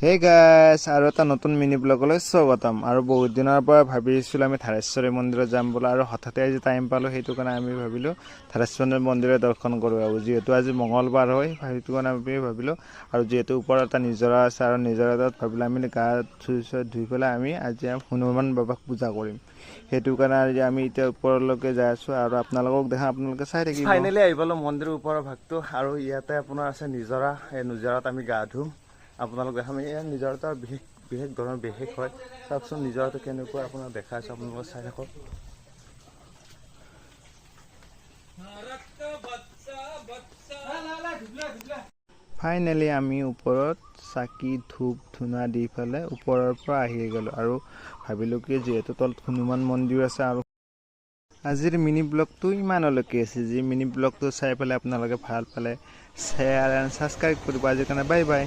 হে গাইছ আৰু এটা নতুন মিনি ব্লগলৈ স্বাগতম। আৰু বহুত দিনৰ পৰা ভাবিছিলোঁ আমি থাৰেশ্বৰী মন্দিৰত যাম বোলা, আৰু হঠাতে আজি টাইম পালোঁ, সেইটো কাৰণে আমি ভাবিলোঁ থাৰেশ্বৰী মন্দিৰত দৰ্শন কৰোঁ। আৰু যিহেতু আজি মঙলবাৰ হয়, সেইটো কাৰণে আমি ভাবিলোঁ, আৰু যিহেতু ওপৰত এটা নিজৰা আছে, আৰু নিজৰাটোত ভাবিলোঁ আমি গা ধুই পেলাই আমি আজি হনুমান বাবাক পূজা কৰিম। সেইটো কাৰণে আজি আমি এতিয়া ওপৰলৈকে যাই আছোঁ, আৰু আপোনালোকক দেখা, আপোনালোকে চাই থাকিব। ফাইনেলি আহি পালোঁ মন্দিৰৰ ওপৰৰ ভাগটো, আৰু ইয়াতে আপোনাৰ আছে নিজৰা। এই নিজৰাত আমি গা ধুম, আপোনালোক দেখাম। ইয়াৰ নিজৰাটো বিশেষ ধৰণৰ বিশেষ হয়। চাওকচোন নিজৰাটো কেনেকুৱা, আপোনাক দেখাইছোঁ, আপোনালোকে চাই থাকক। ফাইনেলি আমি ওপৰত চাকি ধূপ ধূনা দি পেলাই ওপৰৰ পৰা আহি গ'লোঁ, আৰু ভাবিলোঁ কি যিহেতু তলত হনুমান মন্দিৰ আছে। আৰু আজিৰ মিনি ব্লগটো ইমানলৈকে আছে। যি মিনি ব্লগটো চাই পেলাই আপোনালোকে ভাল পালে শ্বেয়াৰ এণ্ড ছাবস্ক্ৰাইব কৰিব। আজিৰ কাৰণে বাই বাই।